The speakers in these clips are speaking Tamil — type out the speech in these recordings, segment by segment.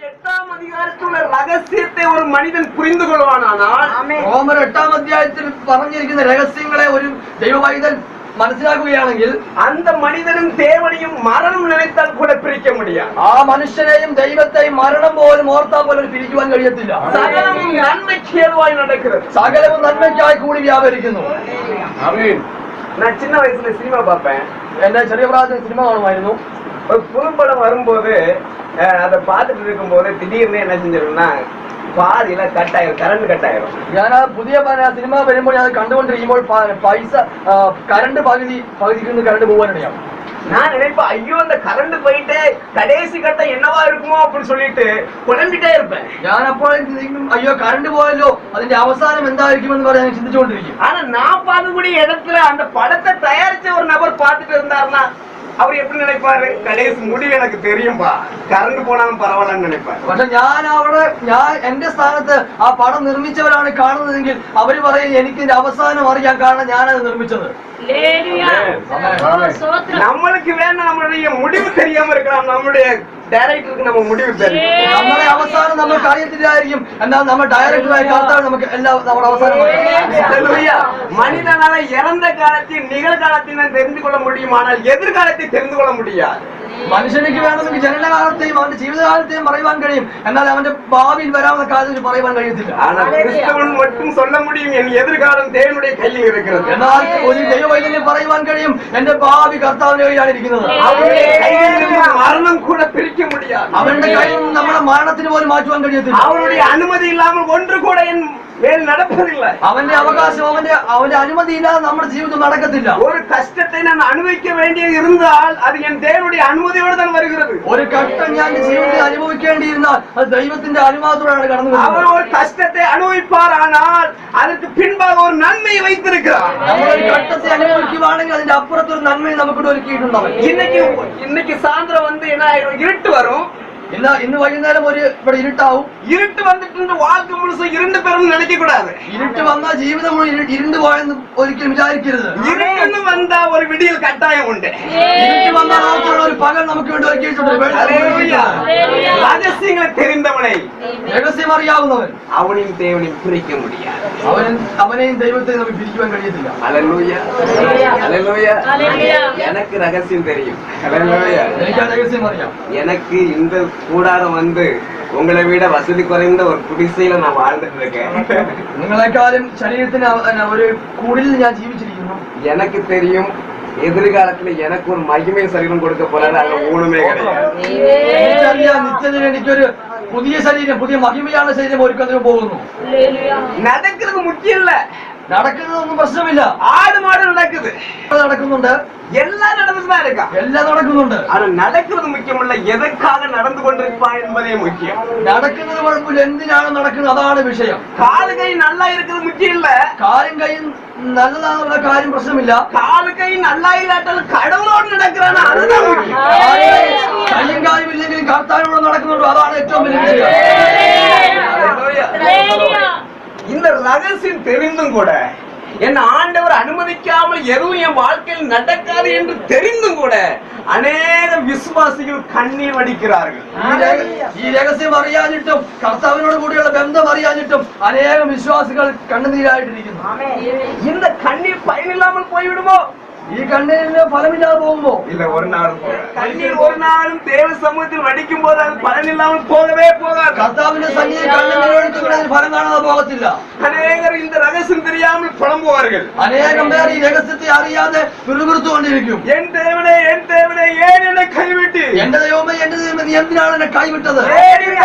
8ஆம் அதிகாரத்துள்ள ரகசியத்தை ஒரு மனிதன் புரிந்து கொள்வானானால், റോമർ 8-ാം അധ്യായത്തിൽ പറഞ്ഞിരിക്കുന്ന രഹസ്യങ്ങളെ ഒരു ദൈവവൈതൻ മനസ്സിലാക്കുകയാണെങ്കിൽ அந்த மனிதனும் தேவனையும் மரணம் நினைத்தால் கூட பிரிக்க முடியாது. ആ മനുഷ്യനെയും ദൈവത്തെയും മരണം പോലും ഓർത്താൽ പോലും പിരിക്കുവാൻ കഴിയത്തില്ല. சகலமும் நன்மைக்கு ஏதுவாய் நடக்கிறது. സകലവും നന്മയ്ക്കായി കൂടി വ്യാപരിക്കുന്നു. நான் சின்ன வயசுல சினிமா பார்ப்பேன். എന്റെ ചെറിയ പ്രായത്തിൽ സിനിമ കാണുമായിരുന്നു. ஒரு புதுப்படம் வரும்போது அதை பார்த்துட்டு இருக்கும் போது திடீர்னு என்ன செஞ்சிரும்னா பாதியில கட்டாயிரும், கரண்ட் கட்டாயிரும். ഞാൻ പുതിയ സിനിമ വരുമ്പോൾ ഞാൻ കണ്ടുകൊണ്ടിരിക്കുമ്പോൾ പൈസ കറണ്ട് പകുതിക്ക് കറണ്ട് പോകാനിടയാവും. நான் நினைப்பேன், ஐயோ அந்த கரண்ட் போயிட்டு கடைசி கட்டம் என்னவா இருக்குமோ அப்படின்னு சொல்லிட்டு குழம்பிட்டே இருப்பேன். ഞാൻ അപ്പോൾ അയ്യോ കറണ്ട് പോയല്ലോ, അതിന്റെ അവസാനം എന്തായിരിക്കുമെന്ന് പറയാൻ ചിന്തിച്ചുകൊണ്ടിരിക്കും. ஆனா நான் பார்க்கக்கூடிய இடத்துல அந்த படத்தை தயாரிச்ச ஒரு நபர் பார்த்துட்டு இருந்தாருன்னா அவர் எப்படி நினைப்பாரு? கடைசி முடிவு எனக்கு தெரியும்பா, கரண்ட் போனாலும் பரவாயில்லன்னு நினைப்பாரு. പക്ഷെ ഞാൻ എന്റെ സ്ഥാനത്ത് ആ പടം നിർമ്മിച്ചവരാണ് കാണുന്നതെങ്കിൽ അവര് പറയും എനിക്ക് ഇതിന്റെ അവസാനം അറിയാൻ, കാരണം ഞാനത് നിർമ്മിച്ചത്. நம்மளுக்கு வேணும் நம்மளுடைய முடிவு தெரியாம இருக்கலாம், நம்மளுடைய டைரக்டருக்கு நம்ம முடிவு தெரியும். നമ്മളെ അവസാനം നമുക്ക് അറിയത്തില്ലായിരിക്കും, എന്നാൽ നമ്മൾ ഡയറക്ടറായ കർത്താവ് നമുക്ക് എല്ലാം നമ്മുടെ അവസാനം. மனிதனால இறந்த காலத்தின் நிகழ்காலத்தை தெரிந்து கொள்ள முடியுமானால் எதிர்காலத்தை தெரிந்து கொள்ள முடியாது. മനുഷ്യനിക്ക് വേണമെങ്കിൽ ജനനകാലത്തെയും അവന്റെ ജീവിതകാലത്തെയും പറയുവാൻ കഴിയും, എന്നാൽ അവന്റെ ഭാവിയിൽ വരാവുന്ന കാലത്തിൽ പറയുവാൻ കഴിയത്തില്ല. ஆனால் கிறிஸ்தவன் மட்டும் சொல்ல முடியும், என் எதிர்காலம் தேவனுடைய கையில் இருக்கிறது. എന്നാൽ ഒരു ദൈവവൈദ്യന് പറയുവാൻ കഴിയും, എന്റെ ഭാവി കർത്താവിന്റെ കയ്യിലാണ് ഇരിക്കുന്നത്. அவருடைய கையில் மரணம் கூட பிரிக்க முடியாது. അവന്റെ കയ്യിൽ നിന്ന് നമ്മുടെ മരണത്തിന് പോലും മാറ്റുവാൻ കഴിയത്തില്ല. அவருடைய அனுமதி இல்லாமல் ஒன்று கூட என் மேல் நடப்பதில்லை. അവന്റെ അവകാശം അവന്റെ അനുമതി ഇല്ലാതെ നമ്മുടെ ജീവിതം നടക്കത്തില്ല. ஒரு கஷ்டத்தை நான் அனுபவிக்க வேண்டியது இருந்தால் அது என் தேவனுடைய அனுமதியோடு தான் வருகிறது. ഒരു ഘട്ടം ഞാൻ ജീവിതത്തിൽ അനുഭവിക്കേണ്ടിയിരുന്നാൽ അത് ദൈവത്തിന്റെ അനുവാദത്തോടെയാണ് കടന്നു വരുന്നത്. அவர் ஒரு கஷ்டத்தை அனுபவிப்பார், ஆனால் அதற்கு பின்பாக ஒரு நன்மையை வைத்திருக்கிறார். നമ്മൾ ഒരു ഘട്ടത്തെ അനുഭവിക്കുവാണെങ്കിൽ അതിന്റെ അപ്പുറത്തൊരു നന്മയും നമുക്ക് ഒരുക്കിയിട്ടുണ്ടാവും. இன்னைக்கு சாயந்தரம் வந்து என்ன ஆயிடும், இருட்டு வரும். ഇന്ന് വൈകുന്നേരം ഇവിടെ ഇരുട്ടാവും. ഇരുട്ട് വന്നിട്ട് வாழ்க்கை മുഴുവൻ ഇരുണ്ട് പേരും നിனைக்க கூடாது. ഇരുട്ട് വന്നാൽ ജീവിതം മുഴുവൻ ഇരുണ്ട് പോയെന്ന് ഒരിക്കലും വിചാരിക്കരുത്. ഇരുട്ട് വന്നാൽ ഒരു വിടിയൽ കട്ടായം ഉണ്ട്. ഇരുട്ട് വന്നാൽ ഒരു പകൽ നമുക്ക് വേണ്ടി ഒരുക്കിയിട്ടുണ്ട്. രഹസ്യങ്ങളെ தெரிந்தவனை, രഹസ്യം അറിയാവുന്നവൻ, அவனையும் தேவனையும் பிரிக்க முடியாது. അവനെയും ദൈവത്തെയും നമുക്ക് പിരിക്കുവാൻ കഴിയത്തില്ല. Hallelujah, hallelujah. எனக்கு ரகசியம் தெரியும். ஹல்லேலூயா. എനിക്ക് ആ രഹസ്യം അറിയാം. எனக்கு இந்த கூடாரம் வந்து உங்களை விட வசதி குறைந்த ஒரு குடிசையில நான் வாழ்ந்துட்டு இருக்கேன். നിങ്ങളെക്കാളും ശരീരത്തിന് ഒരു കൂടിൽ ഞാൻ ജീവിച്ചിരിക്കുന്നു. எனக்கு தெரியும், எதிர்காலத்துல எனக்கு ஒரு மகிமை சரீரம் கொடுக்க போறாரு, அதுல ஊனமே கிடையாது. എനിക്കറിയാം, നിത്യതയിൽ എനിക്കൊരു പുതിയ ശരീരം, പുതിയ മഹിമയാണ് ശരീരം ഒരുക്കുന്നതിന് പോകുന്നു. நடக்கிறது முக்கியம் இல்ல, നടക്കുന്നതൊന്നും പ്രശ്നമില്ല. ஆடு மாடு நடக்குது, നടക്കുന്നുണ്ട്, எல்லாம் நடந்துதான் இருக்கா, എല്ലാം നടക്കുന്നുണ്ട്. ஆனா நடக்கிறது முக்கியம் இல்ல, எதற்காக நடந்து கொண்டிருப்பா என்பதே முக்கியம். നടക്കുന്നത് കുഴപ്പമില്ല, എന്തിനാണ് നടക്കുന്നത് അതാണ് വിഷയം. காலு கை நல்லா இருக்கிறது முக்கியம் இல்ல, കാലും കൈയും നല്ലതാണെന്നുള്ള കാര്യം പ്രശ്നമില്ല. காலு கை நல்லா இல்லாட்டாலும் கடவுளோடு நடக்கிறானா அதுதான் முக்கியம். കയ്യും കാലും ഇല്ലെങ്കിലും കർത്താവിനോട് നടക്കുന്നുണ്ടോ അതാണ് ഏറ്റവും വലിയ വിഷയം. இந்த ரகசியம் தெரிந்தும் கூட என் ஆண்டவர் அனுமதிக்காமல் எதுவும் என் வாழ்க்கையில் நடக்காது என்று தெரிந்தும் கூட அநேக விசுவாசிகள் கண்ணீர் வடிக்கிறார்கள். ഈ രഹസ്യം അറിയാഞ്ഞിട്ടും കർത്താവിനോട് കൂടിയുള്ള ബന്ധം അറിയാഞ്ഞിട്ടും അനേകം വിശ്വാസികൾ കണ്ണുനീരായിട്ടിരിക്കുന്നു. இந்த கண்ணீர் பயனில்லாமல் போய்விடுமோ? ഈ കണ്ണീരിന് ഫലമില്ലാതെ പോകുമോ? இல்ல, ஒரு நாளும் கண்ணீர் ஒரு நாளும் தேவ சமூகத்தில் வடிக்கும் போது அது பலனில்லாமல் போகவே போகாது. കർത്താവിന്റെ സന്നിധിയിൽ കണ്ണുനീരൊഴുക്കുന്നതിന് ഫലം കാണാതെ പോകത്തില്ല. அநேகர் இந்த ரகசியம் தெரியாமல் புலம்புவார்கள். അനേകം പേർ ഈ രഹസ്യത്തെ അറിയാതെ പിറുപിറുത്തുകൊണ്ടിരിക്കും. என் தேவனே, என் தேவனே, ஏன் என்னை கைவிட்டு? എന്റെ ദൈവമേ, എന്റെ ദൈവമേ, നീ എന്തിനാണ് എന്നെ കൈവിട്ടത്?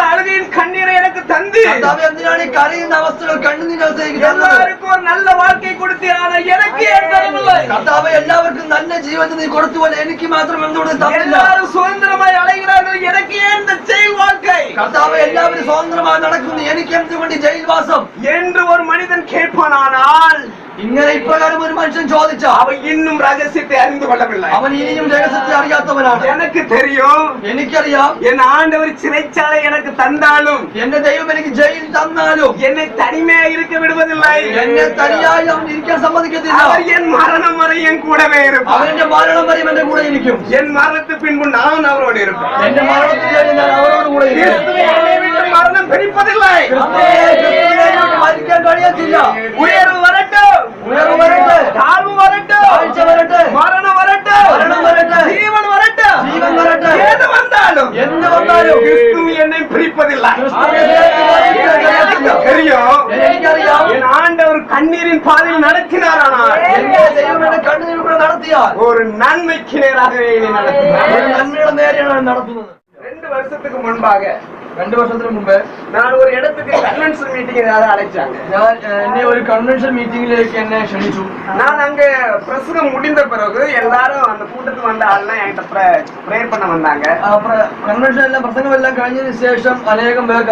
அழுகையின் கண்ணீரை எனக்கு தந்து കർത്താവേ, എന്തിനാണ് ഈ കരയുന്ന അവസ്ഥകൾ കണ്ണുനീരവസ്ഥ எல்லாருக்கும் ஒரு நல்ல வாழ்க்கை கொடுத்தீர், ஆனா எனக்கு ஏன் தரவில்லை? കർത്താവേ, എല്ലാവർക്കും നല്ല ജീവിതം നീ കൊടുത്തു പോലെ എനിക്ക് മാത്രം എന്തുകൊണ്ട് തന്നില്ല? எல்லாரும் சுதந்திரமாய் அலைகிறார்கள், எனக்கு ஏன் இந்த ஜெயில் வாழ்க்கை? കർത്താവേ, എല്ലാവരും സ്വതന്ത്രമായി നടക്കുന്നു, എനിക്ക് എന്തുകൊണ്ട് ജയിൽവാസം என்று ஒரு மனிதன் கேட்பானால் ഇങ്ങനെ ഇപ്രകാരം ഒരു മനുഷ്യൻ ചോദിച്ചാൽ அவன் இன்னும் ரகசியத்தை அறிந்து கொள்ளவில்லை. അവൻ ഇനിയും രഹസ്യത്തെ അറിയാത്തവനാണ്. எனக்கு தெரியும், എനിക്കറിയാം, என் ஆண்டவர் சிறைச்சாலை எனக்கு தந்தாலும், എന്റെ ദൈവം എനിക്ക് ജയിൽ തന്നാലും என்னை தனிமையா இருக்க விடுவதில்லை. എന്നെ തനിയായി അവൻ ഇരിക്കാൻ സമ്മതിക്കത്തില്ല. அவர் என் மரணம் வரை என் கூடவே இருப்பார். അവന്റെ മരണം വരെ എന്റെ കൂടെ ഇരിക്കും. என் மரணத்துக்கு பின்பு நான் அவரோடு இருப்பேன். എന്റെ മരണത്തിൽ ഞാൻ അവരോട് കൂടെ ഇരിക്കും. பிரிப்பதில்லை. மறிക്കാൻ കഴിയത്തില്ല. உயர்வு வரட்டும், உயர்வு வரட்டு, தாழ்வு வரட்டும், தாழ்ச்ச வரட்டு, மரணம் வரட்டும், மரணம் வரட்டு, ஜீவன் வரட்டும், ஜீவன் வரட்டு, எது வந்தாலும் എന്ത് വന്നാലും கிறிஸ்து என்னை பிரிப்பதில்லை. தெரியும், എനിക്കറിയാം. என் ஆண்டவர் கண்ணீரின் பாதையில் நடத்தினாரானால் എന്റെ ദൈവം എന്നെ കണ്ണുനീർ കൂടെ നടത്തിയാൽ ஒரு நன்மைக்கு நேராகவே என்னை நடத்தினார். ഒരു നന്മയുടെ നേരെയാണ് നടത്തുന്നത്. 2 வருஷத்துக்கு முன்பாக 2 വർഷത്തിന് മുമ്പ് நான் ஒரு இடத்துக்கு கன்வென்ஷன் மீட்டிங் ஏதாவது அழைச்சாங்க. ഞാൻ എന്നെ ഒരു കൺവെൻഷൻ മീറ്റിംഗിലേക്ക് എന്നെ ക്ഷണിച്ചു. நான் அங்க பிரசங்கம் முடிந்த பிறகு எல்லாரும் அந்த கூட்டத்துக்கு வந்த ஆள்லாம் என்கிட்ட பிரேயர் பண்ண வந்தாங்க. കൺവെൻഷൻ എല്ലാം പ്രസംഗമെല്ലാം കഴിഞ്ഞതിന് ശേഷം അനേകം പേർ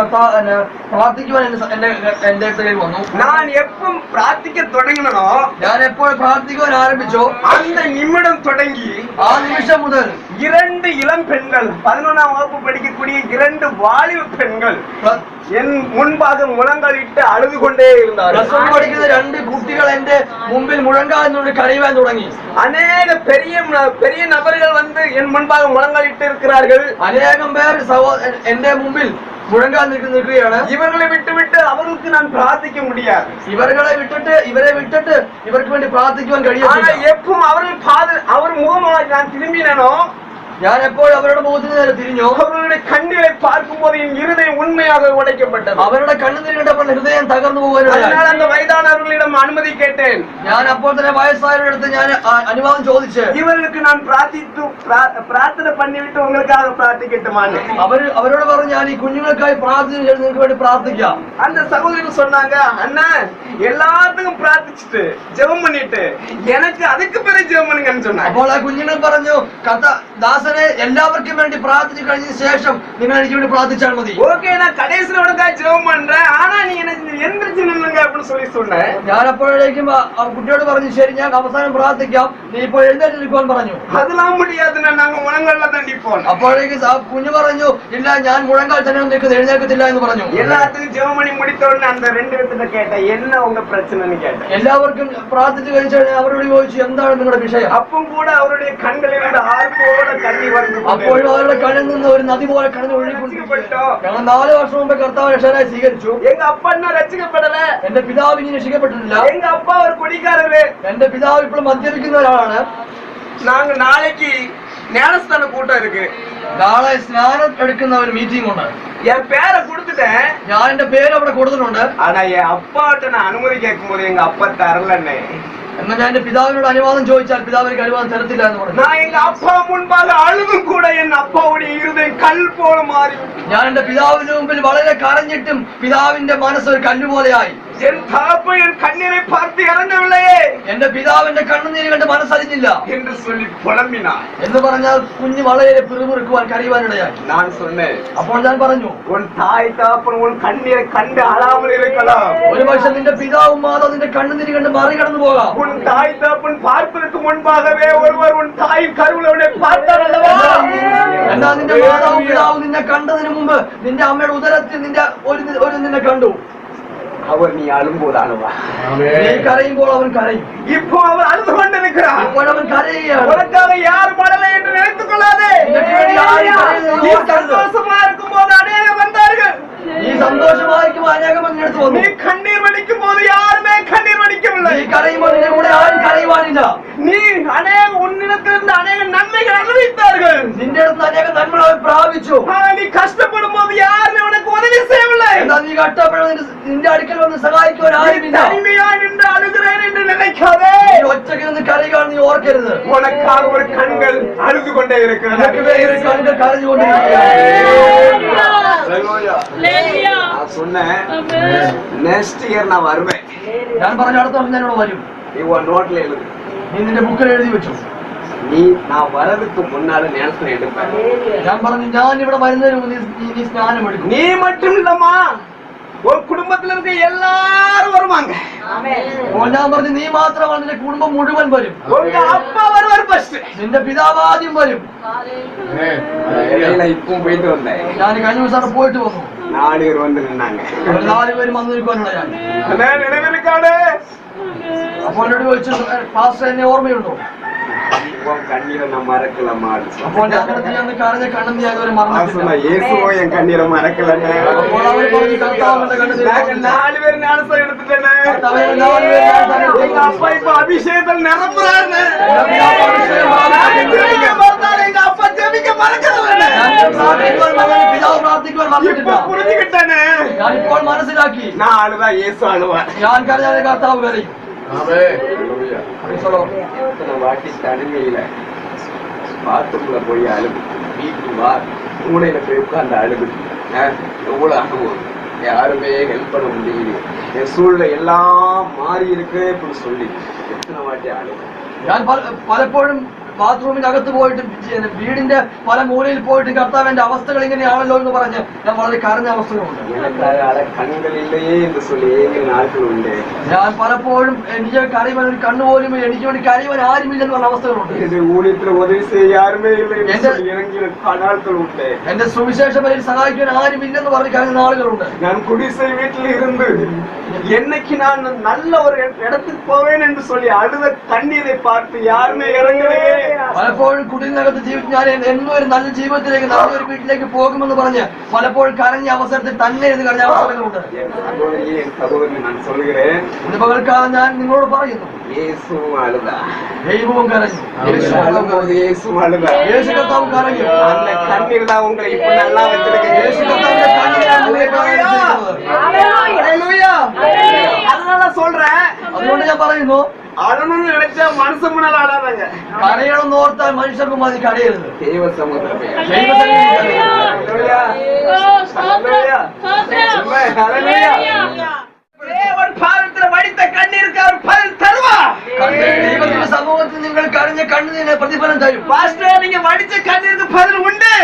പ്രാർത്ഥിക്കുവാൻ എന്റെ അടുത്തേക്ക് വന്നു. நான் எப்ப பிரார்த்திக்க தொடங்கினோ ഞാൻ എപ്പോൾ പ്രാർത്ഥിക്കുവാൻ ആരംഭിച്ചോ அந்த நிமிடம் தொடங்கி ആ നിമിഷം മുതൽ 2 இளம் பெண்கள் 11ஆம் வகுப்பு படிக்கக்கூடிய 2 வாலிப பெண்கள் என் முன்பாக முழங்காலிட்டு அழுது கொண்டே இருந்தார்கள். പ്ലസ് 1 പഠിക്കുന്ന 2 കുട്ടികൾ എന്റെ മുമ്പിൽ മുഴങ്കാലിനോട് കരയുവാൻ തുടങ്ങി. அநேக பெரிய நபர்கள் வந்து என் முன்பாக முழங்காலிட்டு இருக்கிறார்கள். അനേകം പേർ എന്റെ മുമ്പിൽ മുഴങ്കാൽ നിൽക്കുകയാണ്. இவர்களை விட்டு அவர்களுக்கு நான் பிரார்த்திக்க முடியாது. ഇവരെ വിട്ടിട്ട് ഇവർക്ക് വേണ്ടി പ്രാർത്ഥിക്കുവാൻ കഴിയില്ല. எப்பவும் அவர் முகமாக நான் திரும்பினோ ഞാൻ എപ്പോൾ അവരുടെ മുഖത്തിന് നേരെ തിരിഞ്ഞോ அவர்களுடைய கண்களை பார்க்கும் போது என் இருதயம் உண்மையாக உடைக்கப்பட்டது. അവരുടെ കണ്ണുനീർ കണ്ടപ്പോൾ ഹൃദയം തകർന്നു പോകാനുള്ള அந்த வயதானவர்களிடம் அனுமதி கேட்டேன். ഞാൻ അപ്പോൾ തന്നെ വയസ്സായവരുടെ അടുത്ത് ഞാൻ അനുവാദം ചോദിച്ചു, இவர்களுக்கு நான் பிரார்த்தனை பண்ணிவிட்டு உங்களுக்காக பிரார்த்திக்கட்டுமான்னு. അവരോട് പറഞ്ഞു, ഞാൻ ഈ കുഞ്ഞുങ്ങൾക്കായി പ്രാർത്ഥിച്ചു, നിങ്ങൾക്ക് വേണ്ടി പ്രാർത്ഥിക്കാം. அந்த சகோதரர் சொன்னாங்க, அண்ணா எல்லாத்துக்கும் பிரார்த்திச்சுட்டு ஜெபம் பண்ணிட்டு எனக்கு அதுக்கு பிறகு ஜெபம் பண்ணுங்கன்னு சொன்னாங்க. അപ്പോൾ ആ കുഞ്ഞുങ്ങൾ പറഞ്ഞു, ദാസനെ എല്ലാവർക്കും വേണ്ടി പ്രാർത്ഥിച്ചു കഴിഞ്ഞ ശേഷം നിങ്ങൾ എനിക്ക് വേണ്ടി പ്രാർത്ഥിച്ചാൽ മതി. ஓகே, நான் கடைசில உனக்காக ஜெபம் பண்றேன், ஆனா நீ எனக்கு எந்திரிச்சு நில்லுங்க அப்படின்னு சொல்லி சொன்னேன். ഞാൻ അപ്പോഴേക്കും ആ കുട്ടിയോട് പറഞ്ഞു, ശരി ഞാൻ അവസാനം പ്രാർത്ഥിക്കാം, നീ ഇപ്പോൾ എഴുന്നേറ്റ് നിൽക്കുവാൻ പറഞ്ഞു. அதெல்லாம் முடியாதுன்னா நாங்க முழங்கால தான் நிப்போம். അപ്പോഴേക്കും ആ കുഞ്ഞു പറഞ്ഞു, ഇല്ല ഞാൻ മുഴങ്കാൽ തന്നെ നിൽക്കുന്നത്, എഴുന്നേൽക്കത്തില്ല എന്ന് പറഞ്ഞു. எல்லாத்துக்கும் ஜெபம் பண்ணி முடித்த உடனே அந்த 2 பேர்கிட்ட கேட்டேன், என்ன உங்க பிரச்சனைன்னு கேட்டேன். എല്ലാവർക്കും പ്രാർത്ഥിച്ചു കഴിച്ചു അവരോട് ചോദിച്ചു, എന്താണ് നിങ്ങളുടെ വിഷയം? അപ്പം கூட அவருடைய கண்களில் இருந்து ஆர்ப்போட கண்ணீர் வந்து അപ്പോഴും അവരുടെ കണ്ണിൽ നിന്ന് ഒരു നദി പോലെ കടന്നു ഒഴുകിക്കൊണ്ടിരിക്കുന്നു. ഞങ്ങൾ 4 വർഷം മുമ്പ് കർത്താവ് രക്ഷകനായി സ്വീകരിച്ചു. எங்க அப்பா இன்னும் ரட்சிக்கப்படல. എന്റെ പിതാവ് ഇനി രക്ഷിക്കപ്പെട്ടിട്ടില്ല. எங்க அப்பா ஒரு குடிக்காரரு. എന്റെ പിതാവ് ഇപ്പോൾ മദ്യപിക്കുന്ന ഒരാളാണ്. நாங்க நாளைக்கு ஞானஸ்தான கூட்டம் இருக்கு. നാളെ സ്നാനം എടുക്കുന്ന ഒരു മീറ്റിംഗ് ഉണ്ട്. என் பேரை கொடுத்துட்டேன். ഞാൻ എന്റെ പേര് അവിടെ കൊടുത്തിട്ടുണ്ട്. ஆனா என் அப்பாட்ட நான் அனுமதி கேட்கும் போது எங்க அப்பா தரலன்னே. എന്നാൽ ഞാൻ എന്റെ പിതാവിനോട് അനുവാദം ചോദിച്ചാൽ പിതാവ് എനിക്ക് അനുവാദം തരത്തില്ല എന്ന് പറഞ്ഞു. நான் எங்க அப்பா முன்பாக அழுதும் கூட என் அப்பாவுடைய இருதயம் கல் போல மாறி. ഞാൻ എന്റെ പിതാവിന്റെ മുമ്പിൽ വളരെ കരഞ്ഞിട്ടും പിതാവിന്റെ മനസ്സ് ഒരു കല്ലുപോലെയായി. என் தகப்பன் என் கண்ணீரை பார்த்து இறங்கவில்லையே. എന്റെ പിതാവിന്റെ കണ്ണുനീര് കണ്ട് മനസ്സറിഞ്ഞില്ല என்று சொல்லி புலம்பினார். എന്ന് പറഞ്ഞാൽ കുഞ്ഞ് വളരെ പിറുപിറുക്കുവാൻ കരയുവാനിടയായി. நான் சொன்னேன், അപ്പോൾ ഞാൻ പറഞ്ഞു, உன் தாய் தகப்பன் உன் கண்ணீரை கண்டு அழாமல் இருக்கலாம். ഒരു പക്ഷെ നിന്റെ പിതാവും മാതാവും നിന്റെ കണ്ണുനീര് കണ്ട് മറികടന്നു പോകാം. உன் தாய் தகப்பன் பார்ப்பதற்கு முன்பாகவே ஒருவர் உன் தாயின் கருவில் அவனை பார்த்தார் அல்லவா? എന്നാൽ നിന്റെ മാതാവും പിതാവും നിന്നെ കണ്ടതിന് മുമ്പ് നിന്റെ അമ്മയുടെ ഉദരത്തിൽ നിന്നെ കണ്ടു. அவர் நீ அழும்போது அழுவா. നീ കരയുമ്പോൾ അവൻ കരയും. இப்போ அவர் அழுது கொண்டிருக்கிறார். ഇപ്പോൾ അവൻ കരയുകയാണ്. உனக்காக யாரும் அழலை என்று நினைத்துக் கொள்ளாதே. நீ சந்தோஷமா இருக்கும் போது அநேகர் வந்தார்கள். നീ സന്തോഷമായിരിക്കും അനേകം അങ്ങെടുത്ത് വന്നു. நீ கண்ணீர் வடிக்கும் போது யாருமே கண்ணீர் வடிக்கவில்லை. നീ കരയുമ്പോൾ നിന്റെ കൂടെ ആരും കരയുവാനില്ല. நீ உன்னிடத்திலிருந்து அநேக நன்மைகள் அனுபவித்தார்கள். നിന്റെ അടുത്ത് അനേകം നന്മകൾ അവർ പ്രാപിച്ചു. நீ கஷ்டப்படும் போது யாருமே உனக்கு உதவி செய்யவில்லை. എന്നാൽ നീ കഷ്ടപ്പെടുന്ന നിന്റെ അടുക്കൽ വന്ന് സഹായിക്കുവാൻ ആരുമില്ല. தனிமையா நின்று அழுகிறேன் என்று நினைக்காதே. നീ ഒറ്റയ്ക്ക് നിന്ന് കരയുകയാണെന്ന് നീ ഓർക്കരുത്. உனக்காக ஒரு கண்கள் அழுது கொண்டே இருக்கிறது. നിനക്ക് വേണ്ടി കണ്ണുകൾ കരഞ്ഞുകൊണ്ടിരിക്കുകയാണ്. நான் சொன்னேன், நெக்ஸ்ட் இயர் நான் வருவேன். ഞാൻ പറഞ്ഞ അടുത്ത വർഷം ഞാനിവിടെ വരും. நீ உன் நோட்ல எழுது. നീ നിന്റെ ബുക്കിൽ എഴുതി വെച്ചു. நீ நான் வரதுக்கு முன்னால ஞானஸ்தானம் எடுப்பேன். ഞാൻ പറഞ്ഞു, ഞാൻ ഇവിടെ വരുന്നതിന് മുമ്പ് നീ സ്നാനം എടുക്കും. நீ மட்டும் இல்லம்மா, ஒரு குடும்பத்துல இருக்க எல்லாரும் வருவாங்க. ഞാൻ പറഞ്ഞു, നീ മാത്രമാണ്, നിന്റെ കുടുംബം മുഴുവൻ വരും. உங்க அப்பா வருவார் ஃபர்ஸ்ட். നിന്റെ പിതാവ് ആദ്യം വരും. இப்பவும் போயிட்டு வந்தேன். ഞാൻ കഴിഞ്ഞ ദിവസം അവിടെ പോയിട്ട് വന്നു. 4 பேர் வந்து நின்னாங்க. 4 പേരും വന്നു നിൽക്കാനുണ്ടായി. நினைவிருக்காடு. അപ്പോൾ എന്നോട് ചോദിച്ചു, പാസ്റ്റർ എന്നെ ഓർമ്മയുണ്ടോ? உன் கண்ணீரை நான் மறக்கலம்மா. അപ്പോൾ ഞങ്ങളുടെ അന്ന് കരഞ്ഞ കണ്ണും നീ അതുവരെ நான் മറന്നിട്ടില്ല. சொன்ன இயேசுவோ என் கண்ணீரை மறக்கலண்ணே. അപ്പോൾ അവർ പറഞ്ഞു കർത്താവ് എന്റെ കണ്ണുനീർ நாங்க 4 பேர் ஞானஸ்நானம் எடுத்துட்டேனே. കർത്താവേ, 4 പേര് ஞானஸ்நாനം எங்க എടുത്തു. அப்பா இப்ப அபிஷேகத்தில் நிரப்புறாருன்னு. പിതാവ് അഭിഷേകം ஜெபிக்க மறந்தாலும் எங்க அப்பா ஜெபிக்க மறக்கலண்ணே. ഞാൻ പ്രാർത്ഥിക്കുവാൻ മറന്നു, പിതാവ് പ്രാർത്ഥിക്കുവാൻ இப்ப മറന്നിട്ടില്ല. புரிஞ்சுக்கிட்டேனே. ഞാൻ ഇപ്പോൾ മനസ്സിലാക്കി. நான் அழுதா இயேசு அழுவார். ഞാൻ കരഞ്ഞാൽ കർത്താവ് കരയും. இத்தனை வாட்டி தனிமையில பாத்ரூம்ல போய் அழுது, வீட்டு வா மூளையில போய் உட்கார்ந்து அழுது, எவ்வளவு அனுபவம். யாருமே ஹெல்ப் பண்ண முடியல, என் சூழ்நிலை எல்லாம் மாறி இருக்கு அப்படின்னு சொல்லி எத்தனை வாட்டி அழுது. ഞാൻ പലപ്പോഴും ബാത്റൂമിനകത്ത് പോയിട്ട് വീടിന്റെ പല മൂലയിൽ പോയിട്ട് കർത്താവ് എന്റെ അവസ്ഥകൾ ഇങ്ങനെയാണല്ലോ എന്ന് പറഞ്ഞ് ഞാൻ വളരെ കരഞ്ഞ അവസ്ഥകളുണ്ട്. எனக்காக கண்கள் இல்லையே என்று சொல்லி ஏங்கிற நாட்கள் உண்டு. ഞാൻ പലപ്പോഴും എനിക്ക് കരയുവാൻ ഒരു കണ്ണുപോലും എനിക്ക് വേണ്ടി കരയുവാൻ ആരുമില്ലെന്ന് പറഞ്ഞ അവസ്ഥകളുണ്ട്. இது ஊழியத்துல உதவி செய்ய யாருமே இல்லை என்று சொல்லி இறங்கிற நாட்கள் உண்டு. എന്റെ സുവിശേഷ വഴിയിൽ സഹായിക്കാൻ ആരുമില്ലെന്ന് പറഞ്ഞ് കരയുന്ന ആളുകളുണ്ട്. நான் குடிசை வீட்டில் இருந்து என்னைக்கு நான் நல்ல ஒரு இடத்துக்கு போவேன் என்று சொல்லி அழுத கண்ணீரை பார்த்து யாருமே இறங்கலையே. പലപ്പോഴും കുടിലിനകത്ത് ജീവിച്ച് ഞാൻ എന്നും ഒരു നല്ല ജീവിതത്തിലേക്ക് നല്ലൊരു വീട്ടിലേക്ക് പോകുമെന്ന് പറഞ്ഞ് പലപ്പോഴും കരഞ്ഞ അവസരത്തിൽ തന്നെ ഇത് കരഞ്ഞ അവസരങ്ങളുണ്ട്. என் சகோதரியே, என் சகோதரனை நான் சொல்கிறேன், ഇന്ന് പകൽക്കാലം ഞാൻ നിങ്ങളോട് പറയുന്നു, இயேசுவும் அழுதா. ദൈവവും കരഞ്ഞു, இயேசு அழும்போது இயேசுவும் அழுதா. യേശു കർത്താവ് കരഞ്ഞു. அந்த கண்ணீர் தான் உங்களை இப்ப நல்லா வச்சிருக்கு. യേശു കർത്താവിന്റെ കണ്ണീരാണ് നിങ്ങളെ കാണുന്നത്. ஹல்லேலூயா. அதனால சொல்றேன், അതുകൊണ്ട് ഞാൻ പറയുന്നു, அழணும்னு நினைச்சா மனுஷன் முன்னால அழாதங்க. കരയണമെന്ന് ഓർത്താൽ മനുഷ്യർക്ക് മതി കരയരുത്. தெய்வ சமுத்திரமே. ദൈവസന്നിധിയിൽ കരയരുത്. ஹல்லேலூயா. ஹல்லேலூயா. ஹல்லேலூயா. தேவன் பாதத்துல வடித்த கண்ணீருக்கு அவர் பதில் தருவார். ദൈവത്തിന്റെ സമൂഹത്തിൽ നിങ്ങൾ കരഞ്ഞ കണ്ണീരിന് പ്രതിഫലം തരും. பாஸ்டர், நீங்க வடிச்ச கண்ணீருக்கு பதில் உண்டு.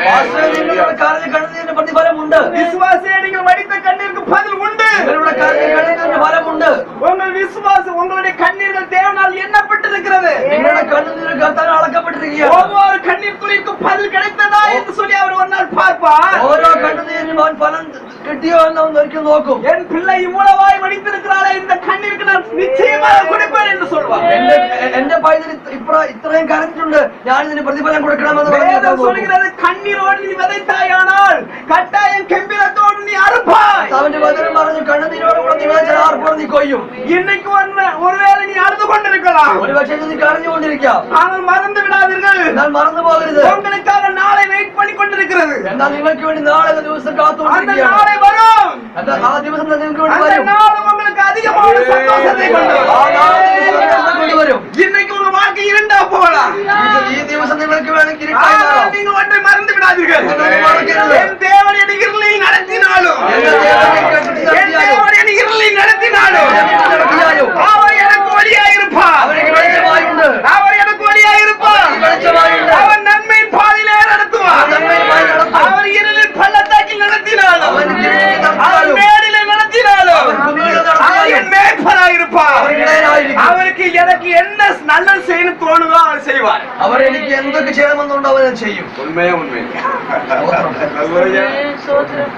പാസ്റ്റർ, നിങ്ങളുടെ കരഞ്ഞ കണ്ണീരിന് പ്രതിഫലം ഉണ്ട്. விசுவாசியே, நீங்க வடித்த கண்ணீருக்கு பதில் உண்டு. നിങ്ങളുടെ കരഞ്ഞ കണ്ണീരിന് ഫലമുണ്ട്. உங்கள் விசுவாசம், உங்களுடைய கண்ணீர்கள் தேவனால் எண்ணப்பட்டிருக்கிறது. നിങ്ങളുടെ കണ്ണുനീർ കർത്താവിൽ അളക്കപ്പെട്ടിരിക്കുകയാണ്. ஒவ்வொரு கண்ணீர் துளிக்கும் பதில் கிடைத்ததா என்று சொல்லி அவர் ஒரு நாள் பார்ப்பார். ഓരോ കണ്ണുനീരിനും അവൻ ഫലം കിട്ടിയോ എന്ന് അവൻ ഒരിക്കൽ നോക്കും. என் பிள்ளை இவ்வளவாய் வடித்திருக்கிறாளே, இந்த கண்ணீருக்கு நான் நிச்சயமாக கொடுப்பேன் என்று சொல்வார். എന്റെ പൈതൽ ഇത്രയും കരഞ്ഞിട്ടുണ്ട്, ഞാൻ ഇതിന് പ്രതിഫലം കൊടുക്കണമെന്ന് வேதம் சொல்கிறது, கண்ணீரோடு நீ விதைத்தாயானால் கட்டாயம் கெம்பீரத்தோடு நீ அறுப்பாய். അവന്റെ വചനം പറഞ്ഞു, കണ്ണുനീരോടുകൂടെ നീ വിതച്ചാൽ ആർപ്പോടെ നീ കൊയ്യും. இன்னைக்கு ஒருவேளை நீ அழுது கொண்டிருக்கலாம், ഒരു പക്ഷേ നീ കരഞ്ഞുകൊണ്ടിരിക്കാം. ஆனால் മറந்து വിടാதீர்கள், എന്നാൽ മറന്നു പോകരുത്. உங்களுக்காக நாளை வெயிட் பண்ணி கொண்டிருக்கிறது. എന്നാൽ നിങ്ങൾക്ക് വേണ്ടി നാളെ ദിവസം அந்த കാത്തുകൊണ്ടിരിക്കുകയാണ്. நாளை வரும். ആ ദിവസം നിങ്ങൾക്ക് വേണ്ടി அந்த വരും. நாளும் உங்களுக்கு அதிகமான சந்தோஷத்தை கொண்டு ആ வரும். നാളെ സന്തോഷം കൊണ്ടുവരും. இன்னைக்கு உங்க வாழ்க்கை இருண்டா போகலாம், ഈ ദിവസം നിങ്ങൾക്ക് വേണമെങ്കിൽ ஆனால் நீங்க ஒன்றை மறந்து விடாதீர்கள். என் தேவன் என்னை இருளில் நடத்தினாலும், என் தேவன் என்னை இருளில் நடத்தினாலும் அவர் எனக்கு ஒளியாயிருப்பார். അവർക്ക് വെളിച്ചമായിട്ടുണ്ട്. அவர் எனக்கு ஒளியாயிருப்பார். വെളിച്ചമായിട്ടുണ്ട്. அவர் நன்மையின் பாதையிலே நடத்துவார். அவர் இருளில் பள்ளத்தாக்கில் நடத்தினாலும், அவர் மேடிலே நடத்தினாலும் அவர் என் மேய்ப்பராயிருப்பார். அவருக்கு எனக்கு என்ன நல்லது செய்யணும் தோணுதோ அவர் செய்வார். അവർ എനിക്ക് എന്തൊക്കെ ചെയ്യണമെന്നുണ്ടോ അവർ ചെയ്യും. உண்மையா உண்மை.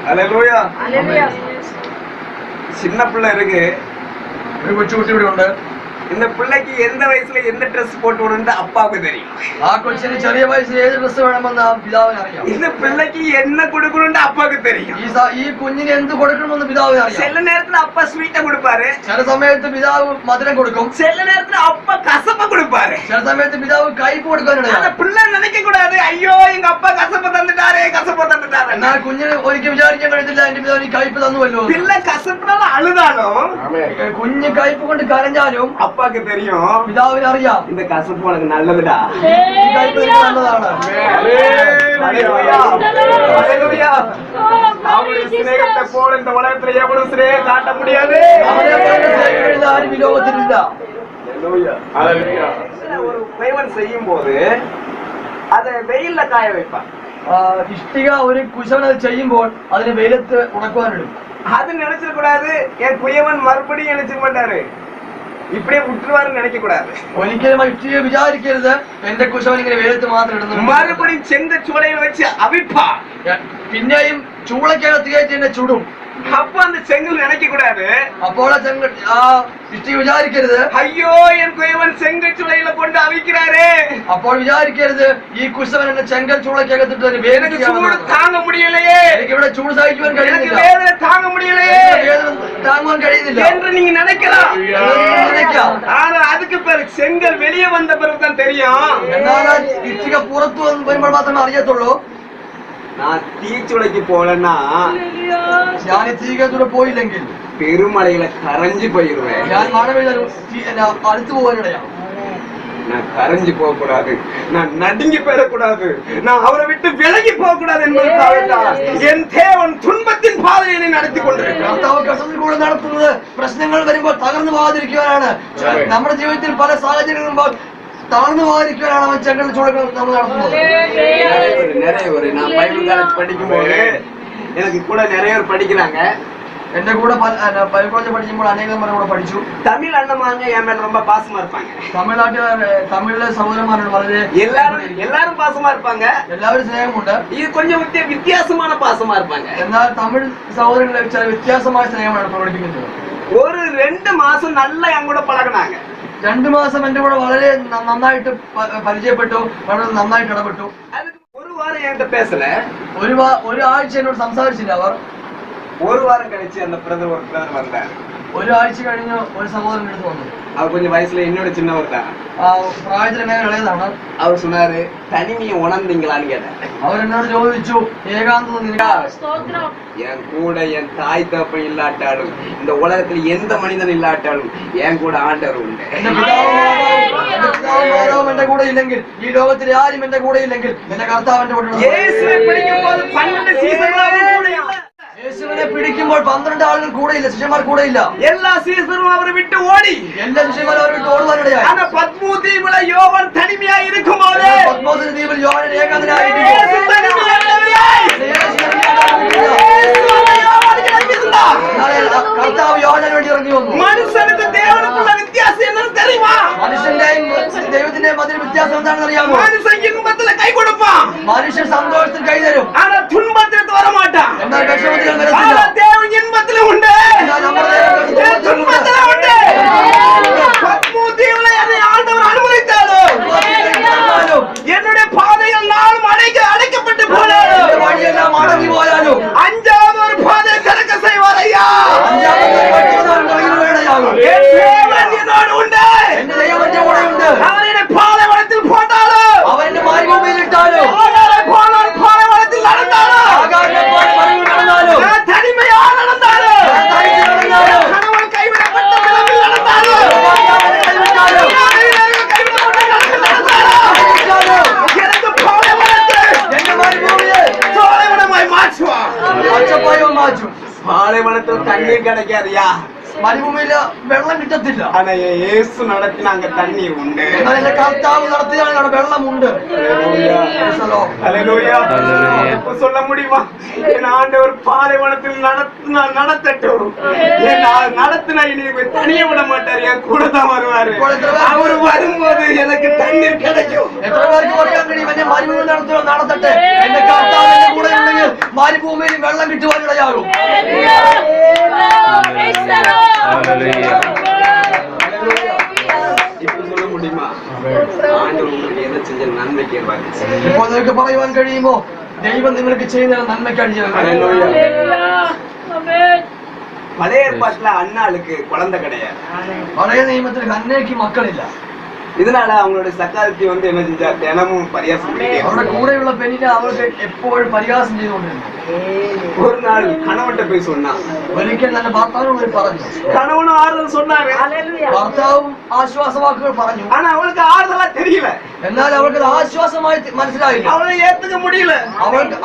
ஹல்லேலூயா. சின்ன பிள்ளை இருக்கு, ഒരു കൊച്ചുകുട്ടി ഇവിടെ ഉണ്ട്. இந்த பிள்ளைக்கு எந்த வயசுல எந்த ட்ரெஸ் போட்டு விடணும்னு அப்பாவுக்கு தெரியும். ആ കൊച്ചിന് ചെറിയ വയസ്സിൽ ഏത് ഡ്രസ് വേണമെന്ന് ആ പിതാവിന് അറിയാം. இந்த பிள்ளைக்கு என்ன கொடுக்கணும்னு அப்பாவுக்கு தெரியும். ഈ കുഞ്ഞിന് എന്ത് കൊടുക്കണമെന്ന് പിതാവിന് അറിയാം. சில நேரத்துல அப்பா ஸ்வீட்டை கொடுப்பாரு, ചില സമയത്ത് പിതാവ് മധുരം കൊടുക്കും. சில நேரத்துல அப்பா கசப்பை கொடுப்பாரு. ചില സമയത്ത് പിതാവ് കയ്പ് കൊടുക്കാനുണ്ട്. அந்த பிள்ளை நினைக்க கூடாது, ஐயோ எங்க அப்பா கசப்பை தந்துட்டாரே, கசப்பை தந்துட்டாரு. എന്നാൽ കുഞ്ഞിന് ഒരിക്കലും വിചാരിക്കാൻ കഴിയത്തില്ല, എന്റെ പിതാവിന് കയ്പ് തന്നുവല്ലോ. பிள்ளை கசப்புனால அழுதாலும் കുഞ്ഞ് കയ്പ് കൊണ്ട് കരഞ്ഞാലും அப்பாவுக்கு தெரியும், പിതാവിന് അറിയാം இந்த கசப்பு உனக்கு நல்லதுடா. ഈ കയ്പ് എനിക്ക് നല്ലതാണ്. ஹல்லேலூயா. ஹல்லேலூயா. அவருடைய சிநேகத்தை போல இந்த உலகத்துல எவ்வளவு சிநேகம் காட்ட முடியாது. അവനെ പോലെ സ്നേഹിക്കുന്ന ആരും ഈ ലോകത്തിലില്ല. ஒரு பைவன் செய்யும் போது அதை வெயில்ல காய வைப்பான். ഇഷ്ടിക ഒരു കുശവൻ ചെയ്യുമ്പോൾ അതിന് വെയിലത്ത് ഉണക്കുവാനിടും. அது நினைச்சிட கூடாது, என் குயவன் மறுபடியும் நினைச்சுக்க மாட்டாரு, இப்படியே விட்டுருவாருன்னு நினைக்க கூடாது. ഒരിക്കലും ഇഷ്ടിക വിചാരിക്കരുത് എന്റെ കുശവൻ ഇങ്ങനെ വെയിലത്ത് മാത്രം ഇടുന്നു. மறுபடியும் செந்த சூளையில் வச்சு அவிப்பா. പിന്നെയും ചൂളക്കകത്ത് കയറ്റി എന്നെ ചുടും. அப்ப அந்த செங்கல் நினைக்க கூடாது, അപ്പോൾ ഇഷ്ടി വിചാരിക്കരുത്, ஐயோ என் குயவன் செங்கல் சுளையில கொண்டு அவிக்கிறாரே, അപ്പോൾ വിചാരിക്കരുത് ഈ കുശവൻ എന്നെ ചെങ്കൽ ചൂളക്കകത്തിട്ട് எனக்கு சூடு தாங்க முடியலையே, എനിക്ക് ഇവിടെ ചൂട് സഹിക്കുവാൻ எனக்கு കഴിയുന്നില്ല, வேதனை தாங்க முடியலையே വേദന താങ്ങുവാൻ കഴിയുന്നില്ല என்று நீங்க நினைக்கலாம். നിനയ്ക്കാം. ஆனா அதுக்கு பிறகு செங்கல் வெளியே வந்த பிறகுதான் தெரியும், എന്നാൽ ഇഷ്ടിക പുറത്തു വരുമ്പോൾ മാത്രമേ അറിയത്തുള്ളൂ. நான் தீச்சுளைக்கு போலன்னா ഞാൻ ഈ തീകത്തൂടെ പോയില്ലെങ്കിൽ பெருமலையில கரைஞ்சு போயிருவேன். ഞാൻ മഴ പെയ്താൽ അടുത്തു പോകാനിടയാണ്. நான் கரைஞ்சு போக கூடாது, நான் நடுங்கி போயிடக்கூடாது, நான் அவரை விட்டு விலகி போக கூடாது என்பதற்காக என் தேவன் துன்பத்தின் பாதையை நடத்தி கொண்டிருக்கிறார். കർത്താവ് കഷ്ടത്തിൽ കൂടെ നടത്തുന്നത് പ്രശ്നങ്ങൾ വരുമ്പോൾ തകർന്നു പോകാതിരിക്കുവാനാണ്. നമ്മുടെ ജീവിതത്തിൽ പല സാഹചര്യങ്ങളും താഴ്ന്നു പോകാതിരിക്കുവാനാണ് അവൻ ചെങ്കൽ ചൂടുകൾ നമ്മൾ നടത്തുന്നത്. நிறைய பேர் நான் பைபிள் காலேஜ் படிக்கும் போது எனக்கு கூட நிறைய பேர் படிக்கிறாங்க. എന്റെ കൂടെ ബൈബിൾ കോളേജ് പഠിക്കുമ്പോൾ അനേകം പേരെ കൂടെ പഠിച്ചു. தமிழ் அண்ணமாங்க என் மேல ரொம்ப பாசமா இருப்பாங்க. തമിഴിലെ സഹോദരന്മാരോട് വളരെ எல்லாரும் பாசமா இருப்பாங்க. എല്ലാവരും സ്നേഹമുണ്ട്. இது கொஞ்சம் வித்தியாசமான பாசமா இருப்பாங்க. എന്നാൽ തമിഴ് സഹോദരങ്ങളെ ചില വ്യത്യാസമായ സ്നേഹമാണ് പ്രകടിപ്പിക്കുന്നത്. ஒரு 2 மாசம் நல்லா என் கூட பழகினாங்க. 2 മാസം എന്റെ കൂടെ വളരെ നന്നായിട്ട് പരിചയപ്പെട്ടു, വളരെ നന്നായിട്ട് ഇടപെട്ടു. அதுக்கு ஒரு வாரம் என்கிட்ட பேசல, ഒരാഴ്ച എന്നോട് സംസാരിച്ചില്ല അവർ. ஒரு வாரம் கழிச்சு அந்த பிரதர் வந்தார். ഒരാഴ്ച കഴിഞ്ഞ് ഒരു സഹോദരൻ എടുത്ത് വന്നു. அவர் கொஞ்சம் வயசுல என்னோட சின்னவர் தான். പ്രായത്തിൽ എന്നെ ഇളയതാണ്. அவர் சொன்னாரு, தனிமையை உணர்ந்தீங்களான்னு கேட்டார். அவர் എന്നോട് ചോദിച്ചു, ഏകാന്തത என் கூட என் தாய் தகப்பன் இல்லாட்டாலும் இந்த உலகத்துல எந்த மனிதன் இல்லாட்டாலும் என் கூட ஆண்டவர் உண்டு. എന്റെ പിതാവും എന്റെ കൂടെ ഇല്ലെങ്കിൽ, ഈ ലോകത്തിൽ ആരും എന്റെ കൂടെ ഇല്ലെങ്കിൽ എന്റെ കർത്താവിന്റെ കൂടെ. യേശുവിനെ പിടിക്കുമ്പോൾ 12 சீசர்கள் கூட இல்ல. യേശുവിനെ പിടിക്കുമ്പോൾ 12 ആളുകൾ കൂടെ ഇല്ല, ശിഷ്യന്മാർ കൂടെ ഇല്ല. எல்லா சீசரும் அவரை விட்டு ஓடி, എല്ലാ ശിഷ്യന്മാരും അവരെ വിട്ട് ഓടുവാനിടയായി. ஆனா பத்மு தீவுல யோவான் தனிமையா இருக்கும்போது പത്മോസിന്റെ ദ്വീപിൽ യോഹന്നാൻ ഏകാന്തനായി കർത്താവ് യോഹന്നാന് വേണ്ടി ഇറങ്ങി വന്നു. மனுஷனுக்கு தேவனுக்குள்ள வித்தியாசம் என்னன்னு தெரியுமா? മനുഷ്യന്റെയും ദൈവത്തിന്റെയും മധ്യ വ്യത്യാസം എന്താണെന്ന് അറിയാമോ? மனுஷன் இன்பத்துல கை கொடுப்பான், മനുഷ്യൻ സന്തോഷത്തിൽ കൈതരും, ஆனா துன்பத்துல வர மாட்டான். എന്നാൽ വിഷമത്തിൽ ஆனா വരത്തില്ല. தேவன் இன்பத்துல உண்டு, എന്നാൽ നമ്മുടെ ദൈവം துன்பத்துல உண்டு. பத்மு தீவுல என்னை ஆண்டவர் அனுமதித்தாலும் என்னுடைய பாதைகள் நாளும் அடைக்கப்பட்டு போனாலும் വഴിയെല്ലാം അടങ്ങി പോയാലും 5வது ஒரு பாதையை திறக்க செய்வார் ஐயா. என் தேவன் என்னோடு உண்டு, എന്റെ ദൈവം എന്റെ കൂടെ ഉണ്ട്. அவர் என்னை பாலைவனத்தில் போட்டாலும், അവൻ എന്നെ മരുഭൂമിയിൽ ഇട്ടാലും, ஆகாரை போனால் பாலைவனத்தில் நடந்தாலும், നടന്നാലും, நான் தனிமையா நடந்தாலும், നടന്നാലും, கணவன் கைவிடப்பட்ட நிலவில் நடந்தாலும், எனக்கு பாலைவனத்தில் എന്റെ ഭൂമിയെ சோலைவனமாய் மாற்றுவான். പച്ചപ്പായോ മാറ്റും. பாலைவனத்தில் தண்ணீர் கிடைக்காதியா, മരുഭൂമിയില് വെള്ളം കിട്ടത്തില്ല. ஆனா என் இயேசு நடத்தினாங்க தண்ணீர் உண்டு. എന്നാൽ എന്റെ കർത്താവ് നടത്തിയാണ് അവിടെ വെള്ളമുണ്ട്. ஹல்லேலூயா. இப்ப சொல்ல முடியுமா, என் ஆண்டவர் பாலைவனத்தில் நடத்தட்டும், என் நடத்தினா இனி தனியே விட மாட்டார், என் கூட தான் வருவாரு. அவர் வரும்போது எனக்கு தண்ணீர் கிடைக்கும். എത്ര പേർക്ക് പറയാൻ കഴിയും, എന്നെ മരുഭൂമി നടത്തട്ടെ, എന്റെ കർത്താവ് എന്റെ കൂടെ ഉണ്ടെങ്കിൽ മരുഭൂമിയിൽ വെള്ളം കിട്ടുവാൻ ഇടയാകും. இப்ப சொல்ல முடியுமா, ஆண்டவர் உங்களுக்கு எதை செஞ்ச நன்மைக்கு ഇപ്പോൾ നിങ്ങൾക്ക് പറയുവാൻ കഴിയുമോ, ദൈവം നിങ്ങൾക്ക് ചെയ്യുന്ന നന്മയ്ക്കാണ് ചെയ്യുന്നത്. பழைய ஏற்பாட்டுல அண்ணாளுக்கு குழந்தை கிடையாது. പഴയ നിയമത്തിൽ ഹന്നയ്ക്ക് മക്കളില്ല. இதனால அவங்களோட சக்காரத்தி என்ன செஞ்சா தினமும் பரியாசம் பண்ணிட்டே. അവരുടെ കൂടെയുള്ള പെണ്ണിനെ അവർക്ക് എപ്പോഴും പരിഹാസം ചെയ്തുകൊണ്ടിരുന്നു. ஒரு நாள் கணவன்கிட்ட போய் சொன்னா, ഒരിക്കൽ തന്നെ ഭർത്താവിനോട് പറഞ്ഞു. கணவனும் ஆறுதல் சொன்னாரு, ഭർത്താവും ആശ്വാസവാക്കുകൾ പറഞ്ഞു. ஆனா அவளுக்கு ஆறுதலா தெரியல, എന്നാൽ അവൾക്ക് ആശ്വാസമായി മനസ്സിലായില്ല. அவளை ஏத்துக்க முடியல,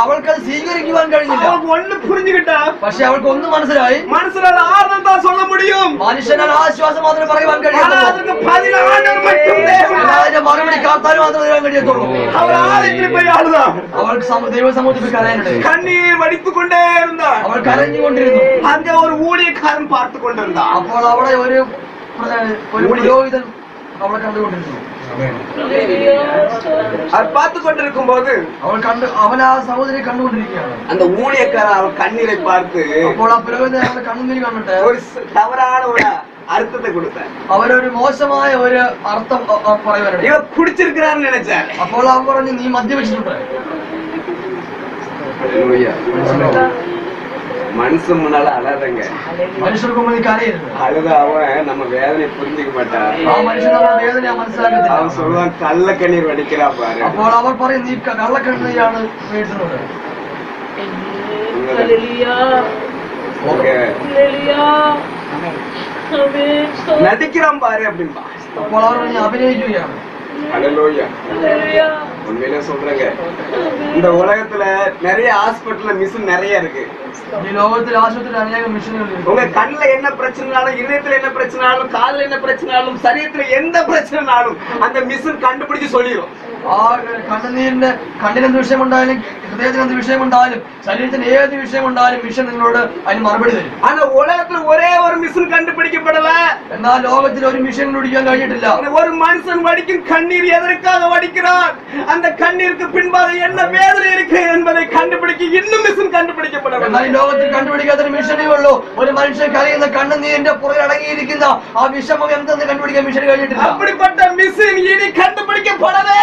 അവൾക്ക് അത് സ്വീകരിക്കുവാൻ കഴിഞ്ഞില്ല. அவளுக்கு ஒண்ணு புரிஞ்சுக்கிட்டா, പക്ഷെ അവൾക്ക് ഒന്ന് മനസ്സിലായി, மனுஷனால ஆறுதல் தான் சொல்ல முடியும், മനുഷ്യനാൽ ആശ്വാസം മാത്രമേ പറയുവാൻ ஆனா കഴിയൂ. அதுக்கு பதில் ஆண்டவர் மட்டும் தேவன். അതിന്റെ മറുപടി കാത്താൻ മാത്രമേ തരാൻ കഴിയത്തുള്ളൂ. அவர் ஆலயத்தில் போய் அழுதா, അവൾക്ക് ദൈവ സമൂഹത്തിൽ കരയാനിടയായി. கண்ணீர் வடித்துக் கொண்டே இருந்தார். അവൾ കരഞ്ഞുകൊണ്ടിരുന്നു. அங்க ஒரு ஊழியக்காரன் பார்த்து கொண்டிருந்தான். അപ്പോൾ അവിടെ ഒരു പുരോഹിതൻ அவளை கண்டுകൊണ്ടിരുന്നു. அவர் பார்த்து கொண்டிருக்கும் போது അവൻ ആ സഹോദരിയെ കണ്ടുകൊണ്ടിരിക്കുകയാണ്. அந்த ஊழியக்காரர் அவர் கண்ணீரை பார்த்து അപ്പോൾ ആ പുരോഹിതൻ അവന്റെ കണ്ണുനീര് കണ്ടിട്ട് ஒரு தவறான ஒரு அர்த்தத்தை கொடுத்தார். അവരൊരു മോശമായ ഒരു അർത്ഥം പറയുവാനാണ്. இவர் குடிச்சிருக்கிறான்னு நினைச்சார். അപ്പോൾ അവൻ പറഞ്ഞു നീ മദ്യപിച്ചിട്ടുണ്ട്. மனுஷன் முன்னால அழாதங்க. മനുഷ്യർക്ക് മുന്നിൽ കരയരുത്. அழுத அவன் நம்ம வேதனை புரிஞ்சுக்க மாட்டான். ആ മനുഷ്യൻ നമ്മുടെ വേദന മനസ്സിലാക്കത്തില്ല. அவன் சொல்லுவான் கள்ள கண்ணீர் வடிக்கிறா பாரு. അപ്പോൾ അവർ പറയും നീ കള്ളക്കണ്ണീരാണ് വീഴ്ത്തുന്നത്. நடிக்கிறான் பாரு அப்படின்பா. അപ്പോൾ അവർ പറഞ്ഞ് അഭിനയിക്കുകയാണ്. உண்மையில சொல்றேங்க, இந்த உலகத்துல நிறைய ஹாஸ்பிட்டல்ல மிஷின் நிறைய இருக்கு. ഈ ലോകത്തിൽ ആശുപത്രിയിൽ അനേകം മിഷനുകൾ ഉണ്ട്. உங்க கண்ணுல என்ன பிரச்சனைனாலும், இதயத்துல என்ன பிரச்சனைனாலும், கால்ல என்ன பிரச்சனைனாலும், சரீரத்துல எந்த பிரச்சனைனாலும் அந்த மிஷின் கண்டுபிடிச்சு சொல்லிடும். ആ കണ്ണിനെന്ത് വിഷയമുണ്ടായാലും ഹൃദയത്തിനെന്ത് വിഷയമുണ്ടായാലും ശരീരത്തിന് ഏത് വിഷയമുണ്ടായാലും മിഷൻ നിങ്ങളോട് അതിന് മറുപടി തരും. ஆனா உலகத்துல ஒரே ஒரு மிஷின் கண்டுபிடிக்கப்படல. എന്നാൽ ലോകത്തിൽ ഒരു മിഷൻ കണ്ടുപിടിക്കാൻ കഴിഞ്ഞിട്ടില്ല. ஒரு மனுஷன் வடிக்கும் கண்ணீர் எதற்காக வடிக்கிறான், அந்த கண்ணீருக்கு பின்பாக என்ன வேதனை இருக்கு என்பதை கண்டுபிடிக்க இன்னும் மிஷின் கண்டுபிடிக்கப்படவில்லை. എന്നാൽ ഈ ലോകത്തിൽ കണ്ടുപിടിക്കാത്തൊരു മിഷനേ ഉള്ളൂ. ഒരു മനുഷ്യൻ കരയുന്ന കണ്ണുനീരിന്റെ പുറകെ അടങ്ങിയിരിക്കുന്ന ആ വിഷമം എന്തെന്ന് കണ്ടുപിടിക്കാൻ മിഷൻ കഴിഞ്ഞിട്ടില്ല. அப்படிப்பட்ட மிஷின் இனி கண்டுபிடிக்கப்படவே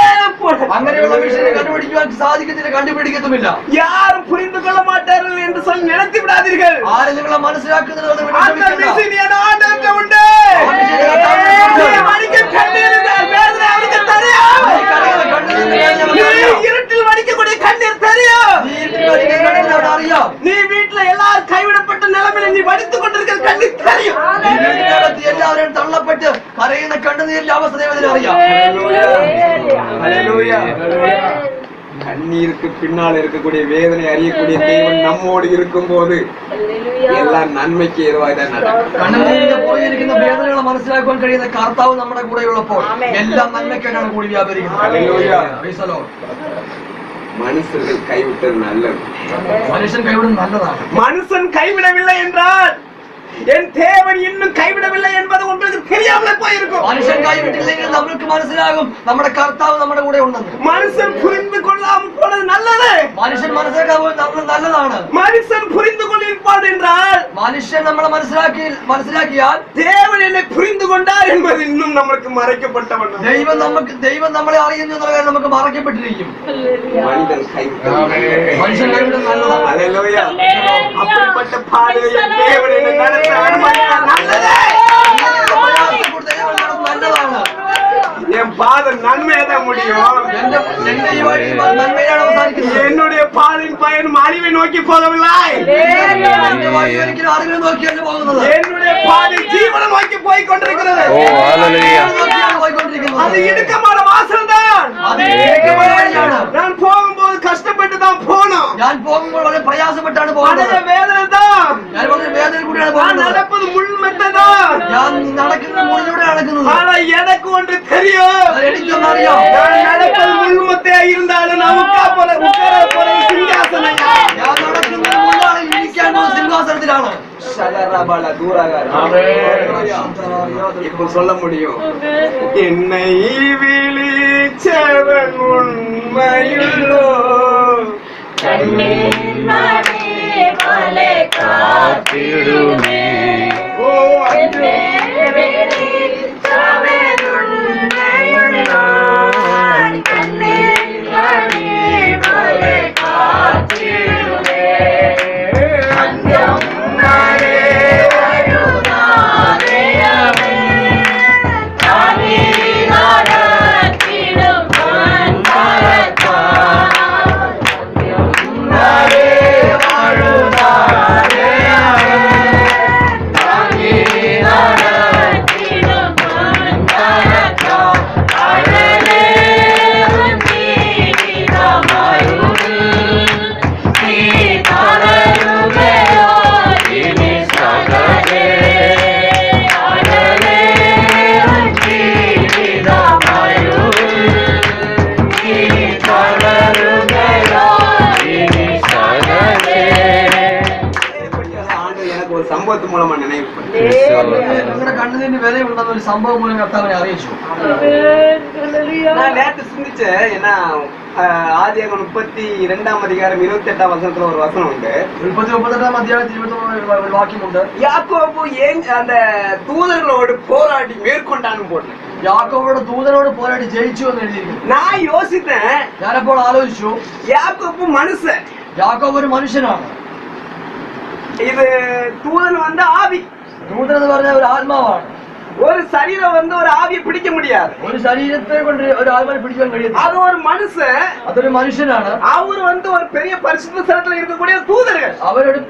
അങ്ങനെയുള്ള മിഷനെ കണ്ടുപിടിക്കുവാൻ സാധിക്കത്തില്ല, കണ്ടുപിടിക്കത്തുമില്ല. யாரும் புரிந்து கொள்ள மாட்டார்கள் என்று சொல்லி நினைத்து விடாதீர்கள். ആരും നിങ്ങളെ മനസ്സിലാക്കുന്നത് அந்த மிஷின் என் ஆண்டவர்கிட்ட உண்டு. இருட்டில் வடிக்கக்கூடிய கண்ணீர் தெரியும். நீ வீட்டுல எல்லாரும் கைவிடப்பட்ட நிலைமையில நீ வடித்துக் கொண்டிருக்கிற கண்ணீர் தெரியும். എല്ലാവരും തള്ളപ്പെട്ട് കരയുന്ന കണ്ണുനീരിന്റെ അവസ്ഥ ദൈവത്തിന് അറിയാം. கண்ணீருக்கு பின்னால் இருக்கக்கூடிய வேதனை அறியக்கூடிய தேவன் நம்மோடு இருக்கும் போது எல்லாம் நன்மைக்கு ஏதுவாய்தான் நடக்கும். കണ്ണുനീരിന്റെ പുറകെ ഇരിക്കുന്ന വേദനകളെ മനസ്സിലാക്കുവാൻ കഴിയുന്ന കർത്താവ് നമ്മുടെ കൂടെ ഉള്ളപ്പോൾ എല്ലാം നന്മയ്ക്കാണ് കൂടി വ്യാപരിക്കുന്നത്. மனுஷர்கள் கைவிட்டது நல்லது. മനുഷ്യൻ കൈവിടുന്നത് നല്ലതാണ്. மனுஷன் கைவிடவில்லை என்றால் என் தேவன் இன்னும் கைவிடவில்லை என்பது உங்களுக்கு தெரியாமலே போயிருக்கும். மனுஷன் கைவிட்டிല്ലെങ്കിൽ നമുക്ക് മനസ്സിലാകും നമ്മുടെ കർത്താവ് നമ്മുടെ കൂടെ ഉണ്ടെന്ന്. மனுஷன் புரிந்து கொள்ளாமல் போனது நல்லது. മനുഷ്യൻ മനസ്സിലാക്കാൻ നല്ലതാണ്. மனுஷன் புரிந்து கொள்ளிருப்பான் என்றால், മനുഷ്യൻ നമ്മളെ മനസ്സിലാക്കിയാൽ தேவன் என்னை புரிந்து கொண்டார் என்பது இன்னும் நமக்கு மறைக்கப்பட்டவன். ദൈവം നമ്മളെ അറിയുന്നു എന്നുള്ള കാര്യം നമുക്ക് മറക്കപ്പെട്ടിരിക്കും. മനുഷ്യൻ കൈവിടുന്നത് നല്ലതാണ്. ഹല്ലേലൂയ. அப்படிப்பட்ட பாதையை தேவன் என்னை நடத்த அனுமதித்தார். நல்லது. നല്ലതാണ്. என் பாதை நன்மையதான் முடியும். என்னுடைய பாதையின் பயணம் அழிவை நோக்கி போகவில்லை. என்னுடைய பாதை ஜீவனை நோக்கி போய் கொண்டிருக்கிறது. அது இடுக்கமான வாசல் தான். நான் போகும்போது கஷ்டப்பட்டு தான் போனோம். പ്രയാസപ്പെട്ടാണ് வேதனை தான். വേദന കൂടിയാണ് நடப்பது முள்மெத்தை தான். നടക്കുന്നത് മുള്ളിലൂടെ നടക്കുന്നത്. ஆனா எனக்கு ஒன்று தெரியும். എനിക്കൊന്നും അറിയാം. நான் நடப்பது முள்முத்தையா இருந்தாலும் நமக்கா போல உட்கார போற சிங்காசனம். ഞാൻ നടക്കുന്നത് മുള്ളാണ്, ഇരിക്കാൻ പോകുന്ന സിംഹാസനത്തിലാണ്. இப்ப சொல்ல முடியும், என்னை விழிச்சவன் உண்மையுள்ளோ எனக்கு ஒரு சம்பவத்து மூலமா நினைவு നിങ്ങളുടെ കണ്ണുനീരിന് വിലയുണ്ടെന്ന ഒരു സംഭവം മൂലം കർത്താവിനെ അറിയിച്ചു. நான் நேற்று சிந்திச்சேன். ஏன்னா ஆதியாகமம் 32 அதிகாரம் 28 வசனத்துல ஒரு வசனம் உண்டு. 38 അധ്യായത്തിൽ 28 വാക്യമുണ്ട്. யாக்கோபு ஏன் அந்த தூதர்களோடு போராடி மேற்கொண்டான்னு போட்டு യാക്കോബോട് ദൂതനോട് പോരാടി ജയിച്ചു എന്ന് എഴുതിയിരിക്കുന്നു. நான் யோசித்தேன். ഞാനപ്പോൾ ആലോചിച്ചു, யாக்கோபு மனுஷன், യാക്കോബ് ഒരു മനുഷ്യനാണ്. இது தூதன் வந்து ஆவி. ദൂതൻ എന്ന് പറഞ്ഞ ഒരു ആത്മാവാണ്. ஒரு சரீரம் வந்து ஒரு ஆவியை பிடிக்க முடியாது. ഒരു ശരീരത്തെ കൊണ്ട് ഒരു ആത്മാവിനെ പിടിക്കാൻ കഴിയത്തില്ല. அது ஒரு மனுஷன், അതൊരു മനുഷ്യനാണ്. அவர் வந்து ஒரு பெரிய பரிசுத்த ஸ்தலத்துல இருக்கக்கூடிய தூதர்கள். അവരുടെ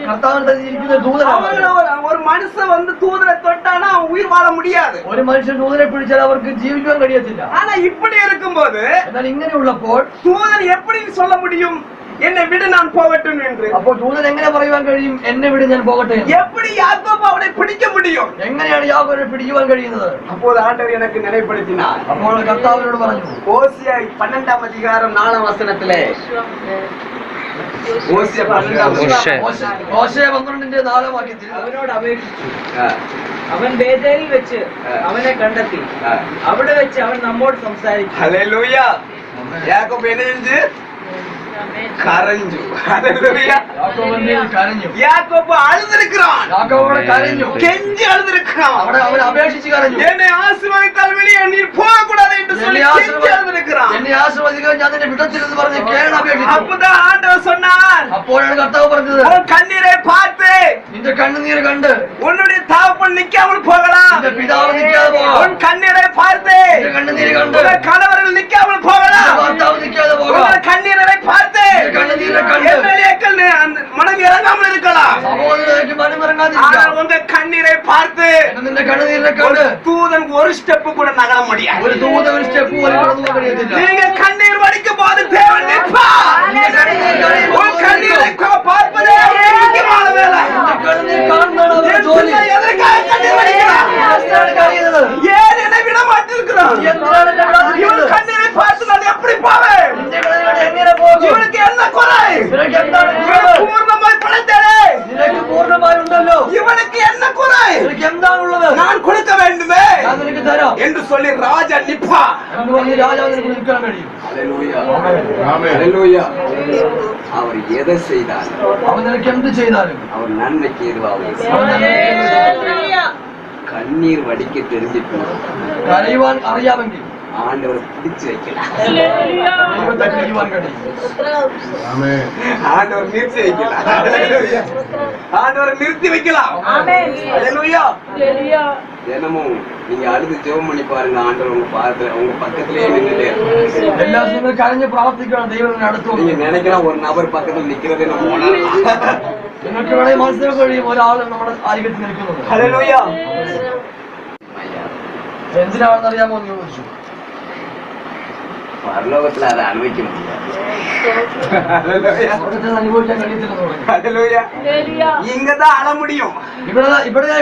കർത്താവിന്റെ ഇരിക്കുന്ന ദൂതനാണ്. ஒரு மனுஷன் வந்து தூதரை தொட்டானா அவன் உயிர் வாழ முடியாது. ഒരു മനുഷ്യൻ ദൂതനെ പിടിച്ചാൽ അവർക്ക് ജീവിക്കാൻ കഴിയത്തില്ല. ஆனா இப்படி இருக்கும்போது എന്നാൽ ഇങ്ങനെയുള്ളപ്പോൾ தூதன் எப்படி சொல்ல முடியும் என்னை விடு நான் போகட்டும் என்று? അപ്പോൾ ദൂതൻ എങ്ങനെ പറയുവാൻ കഴിയും എന്നെ വിട് ഞാൻ പോകട്ടെ? எப்படி யாக்கோபு அவனை பிடிக்க முடியும்? എങ്ങനെയാണ് യാക്കോബിനെ പിടിക്കുവാൻ കഴിയുന്നത്? அப்போது ஆண்டவர் எனக்கு நினைப்படுத்தினார். അപ്പോൾ കർത്താവിനോട് പറഞ്ഞു, ஓசியா 12 அதிகாரம் 4 வசனத்திலே, ஓசியா 12 ഹോശേയ 12:4 വാക്യത്തിൽ അവനോട് അപേക്ഷിച്ചു. അവൻ ബേഥേലിൽ വെച്ച് അവനെ കണ്ടെത്തി. അവിടെ വെച്ച് അവൻ നമ്മോട് സംസാരിച്ചു. ஹல்லேலூயா. யாக்கோபு என்ன செஞ்சு? கரஞ்சு. ஹல்லேலூயா. കരഞ്ഞു. யாக்கோபு அழுதிருக்கிறான். യാക്കോബ് കരഞ്ഞു, கெஞ்சி அழுதிருக்கிறான். അവിടെ അവൻ അപേക്ഷിച്ച് കരഞ്ഞു. என்னை ஆசீர்வதித்தால் வெளியே நீ போக கூடாது என்று சொல்லி கெஞ்சி அழுதிருக்கிறான். എന്നെ ആശീർവദിക്കാൻ ഞാൻ നിന്നെ വിടത്തില്ലെന്ന് പറഞ്ഞ് കേണ അപേക്ഷിച്ചു. அப்பதான் ஆண்டவர் சொன்னார், അപ്പോഴാണ് കർത്താവ് പറഞ്ഞത്, உன் கண்ணீரை பார்த்து നിന്റെ കണ്ണുനീര് കണ്ട് உன்னுடைய தகப்பன் நிக்காமல் போகலாம். നിന്റെ പിതാവ് നിൽക്കാതെ പോകാം. உன் கண்ணீரை பார்த்து നിന്റെ കണ്ണുനീര് കണ്ട് உன் கணவர்கள் நிக்காமல் போகலாம். നിന്റെ ഭർത്താവ് നിൽക്കാതെ പോകാം. உன் கண்ணீரை பார்த்து നിന്റെ കണ്ണുനീരെ കണ്ട് எம்எல்ஏக்கள் மனம் இறங்காமல் இருக்கலாம். സഹോദരർക്ക് മനമിറങ്ങാതിരിക്കാം. ஆனால் உங்க கண்ணீரை பார்த்து നിന്റെ കണ്ണുനീരെ ஒரு കണ്ട് தூதன் ஒரு ஸ்டெப் கூட நகர முடியாது. ഒരു ദൂത ഒരു സ്റ്റെപ്പ് പോലും കടന്നു പോകാൻ കഴിയത്തില്ല. நீங்க கண்ணீர் வடிக்கும் போது தேவன் நிற்பார். உன் கண்ணீரை பார்ப்பதே ஒரு முக்கியமான வேலை. നിന്റെ കണ്ണുനീർ കാണുന്നതാണ് അവരുടെ ജോലി. எதற்காக கண்ணீர் வடிக்கிறார்? എന്തിനാണ് കരയുന്നത്? ஏன் என்னை விட மாட்டிருக்கிறான்? എന്തിനാണ് എന്നെ വിടാതിരിക്കുന്നത്? இவன் கண்ணீரை பார்த்து நான் எப்படி போவேன்? നിന്റെ കണ്ണുനീരോട് എങ്ങനെ പോകും? இவனுக்கு என்ன குறை? നിനക്ക് എന്താണ് இவன் കുറവ്? பூர்ணமாய் படைத்தேனே. നിനക്ക് പൂർണ്ണമായി ഉണ്ടല്ലോ. இவனுக்கு என்ன குறை? നിനക്ക് എന്താണുള്ളത്? நான் கொடுக்க வேண்டுமே ഞാൻ നിനക്ക് തരാം என்று சொல்லி ராஜா நிப்பா. എന്ന് പറഞ്ഞ് രാജാവ് നിനക്ക് നിൽക്കാൻ കഴിയും. ஹல்லேலூயா. ஹல்லேலூயா. அவர் எதை செய்தார் അവൻ നിനക്ക് എന്ത് ചെയ്താലും அவர் நன்மைக்கு எதுவாகும். അവൻ നിനക്ക് கண்ணீர் வடிக்க தெரிஞ்சிட்டு കരയുവാൻ അറിയാമെങ്കിൽ ஆண்டவரை பிடிச்சு வைக்கலாம். ദൈവത്തെ പിടിക്കുവാൻ കഴിയും. ஆண்டவர் நிறுத்தி வைக்கலாம். ஹல்லேலூயா. ஆண்டவரை நிறுத்தி வைக்கலாம். ஹல்லேலூயா. தினமும் நீங்க அழுது ஜெபம் பண்ணி பாருங்க. ஆண்டவர் உங்க பாதத்துல உங்க பக்கத்திலேயே நின்னுட்டே இருப்பாரு. എല്ലാ ദിവസവും കരഞ്ഞ് പ്രാർത്ഥിക്കണം. ദൈവം അടുത്തു. நீங்க நினைக்கலாம் ஒரு நபர் பக்கத்துல நிக்கிறதே நம்ம உணரலாம். നിങ്ങൾക്ക് വേണമെങ്കിൽ മനസ്സിലാക്കാൻ കഴിയും ഒരാൾ നമ്മുടെ ആരോഗ്യത്തിൽ നിൽക്കുന്നത്. ஹல்லேலூயா. എന്തിനാണെന്ന് അറിയാമോ എന്ന് ചോദിച്ചു. பரலோகத்துல அதை அனுபவிக்க முடியாது. സ്വർഗ്ഗത്തിൽ അനുഭവിക്കാൻ കഴിയത്തില്ലെന്ന് പറഞ്ഞു. ஹல்லேலூயா. இங்கதான் அழ முடியும். ഇവിടെ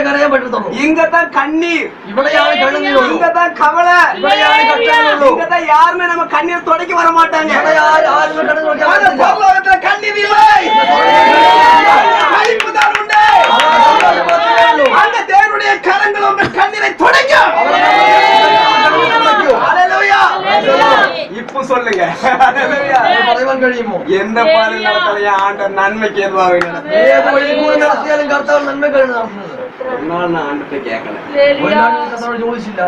കരയാൻ പറ്റത്തുള്ളൂ. இங்கதான் கண்ணீர். ഇവിടെയാണ് കണ്ണുനീരുള്ളൂ. இங்கதான் கவலை. ഇവിടെയാണ് കഷ്ടങ്ങളുള്ളൂ. இங்கதான் யாருமே நம்ம கண்ணீர் துடைக்க வர மாட்டாங்க. ഇവിടെ ആരും കണ്ണു നോക്കാൻ ஆனா പറ്റില്ല. பரலோகத்துல கண்ணீர் இல்லை. களிப்புதான் உண்டு. அந்த தேவனுடைய கரங்கள் உங்க கண்ணீரை துடைக்கும். ஹல்லேலூயா. இப்போ சொல்லுங்க. ஹல்லேலூயா. പറയാൻ കഴിയുമോ? எந்த பாதை நடத்தலையா ஆண்டவர் நன்மைக்கு எதுவாக நடத்தும். ഏത് വഴി കൂടി നടത്തിയാലും കർത്താവ് നന്മക്കാണ് നടത്തുന്നത്. ஒரு நாள் நான் ஆண்டவர்கிட்ட கேட்கல. ഒരു നാൾ ഞാൻ കർത്താവിനോട് ചോദിച്ചില്ല,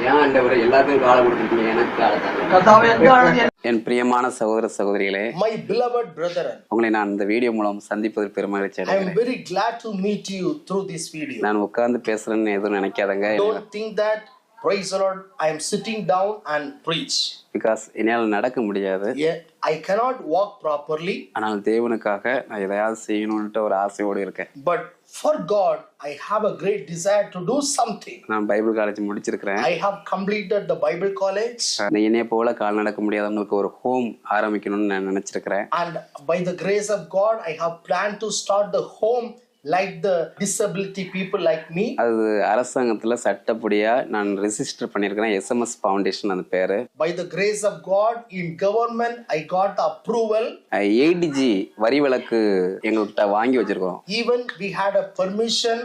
ஏன் ஆண்டவரை எல்லாத்துக்கும் காலம் கொடுத்துருக்கீங்க, எனக்கு காலம் தரல. കർത്താവ് എന്താണ്? என் பிரியமான சகோதர சகோதரிகளே, My beloved brethren, உங்களை நான் இந்த வீடியோ மூலம் சந்திப்பதில் பெருமகிழ்ச்சி I am அடைகிறேன். very glad to meet you through this video. நான் உட்கார்ந்து பேசுறேன்னு எதுவும் நினைக்காதங்க. Don't think that, praise the Lord, I am sitting down and preach. Because என்னால் நடக்க முடியாது. Yeah, I cannot walk properly, ஆனால் தேவனுக்காக நான் எதையாவது செய்யணும்னுட்டு ஒரு ஆசையோடு இருக்கேன். but for God, I have a great desire to do something. நான் பைபிள் காலேஜ் முடிச்சிருக்கிறேன். I have completed the Bible college, என்னைய போல கால் நடக்க முடியாதவங்களுக்கு ஒரு ஹோம் ஆரம்பிக்கணும்னு நான் நினைச்சிருக்கிறேன். and by the grace of God, I have planned to start the home like the disability people like me. அது அரசாங்கத்துல சட்டப்படியா நான் ரெஜிஸ்டர் பண்ணியிருக்கிறேன், எஸ்எம்எஸ் ஃபவுண்டேஷன் அந்த பேரு. By the grace of God, in government, I got the approval. ADG வரி விலக்கு எங்கள்கிட்ட வாங்கி வச்சிருக்கோம். Even we had a permission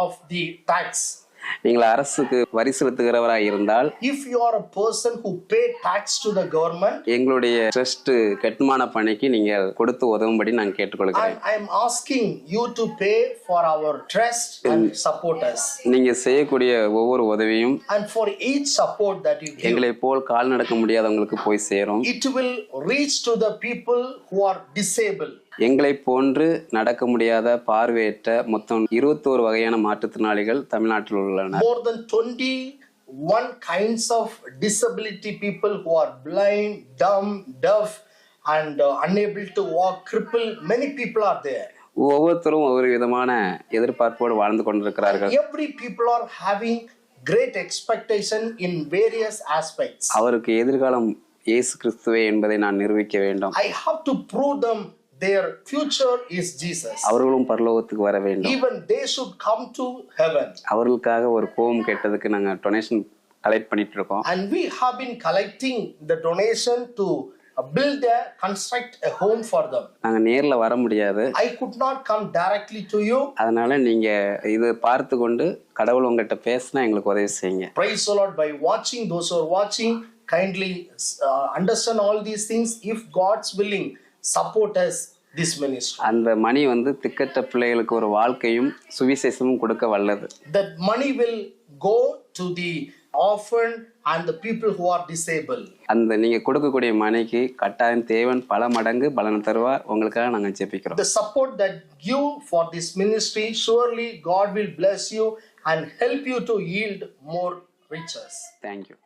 of the tax. நீங்கள் அரசுக்கு வரி செலுத்துகிறவராக இருந்தால், If you are a person who pay tax to the government, எங்களுடைய ட்ரஸ்ட் கட்டுமான பணிக்கு நீங்கள் கொடுத்து உதவும்படி நான் கேட்டுக்கொள்கிறேன். I am asking you to pay for our trust and support us. நீங்க செய்யக்கூடிய ஒவ்வொரு உதவியும் And for each support that you give, எங்களை போல் கால் நடக்க முடியாதவங்களுக்கு போய் சேரும். it will reach to the people who are disabled. எங்களை போன்று நடக்க முடியாத பார்வையற்ற மொத்தம் 21 வகையான மாற்றுத்திறனாளிகள் தமிழ்நாட்டில் உள்ளனர். More than 21 kinds of disability people who are blind, dumb, deaf and unable to walk, crippled. Many people are there. ஒவ்வொருத்தரும் ஒவ்வொரு விதமான எதிர்பார்ப்போடு வாழ்ந்து கொண்டிருக்கிறார்கள். Every people are having great expectation in various aspects. அவருக்கு எதிர்காலம் இயேசு கிறிஸ்துவே என்பதை நான் நிரூபிக்க வேண்டும். I have to prove them their future is Jesus. அவர்களும் பரலோகத்துக்கு வர வேண்டும். Even they should come to heaven. அவர்களுக்காக ஒரு கோபம் கேட்டதுக்கு நாங்க டொனேஷன் கலெக்ட் பண்ணிட்டு இருக்கோம். And we have been collecting the donation to construct a home for them. நாங்க நேர்ல வர முடியாது. I could not come directly to you. அதனால நீங்க இது பார்த்து கொண்டு கடவுள் உங்ககிட்ட பேசினா எங்களுக்கு உதவி செய்யுங்க. Praise the Lord. By watching, those who are watching, kindly understand all these things. If God's willing, support us this ministry. அந்த மணி திக்கற்ற பிள்ளைகளுக்கு ஒரு வாழ்க்கையும் சுவிசேஷமும் கொடுக்க வல்லது. That money will go to the orphan and the people who are disabled. அந்த நீங்க கொடுக்கக்கூடிய மணிக்கு கட்டாயம் தேவன் பல மடங்கு பலன் தருவார். உங்களுக்காக நாங்க ஜெபிக்கிறோம். The support that you for this ministry, surely God will bless you and help you to yield more riches. Thank you.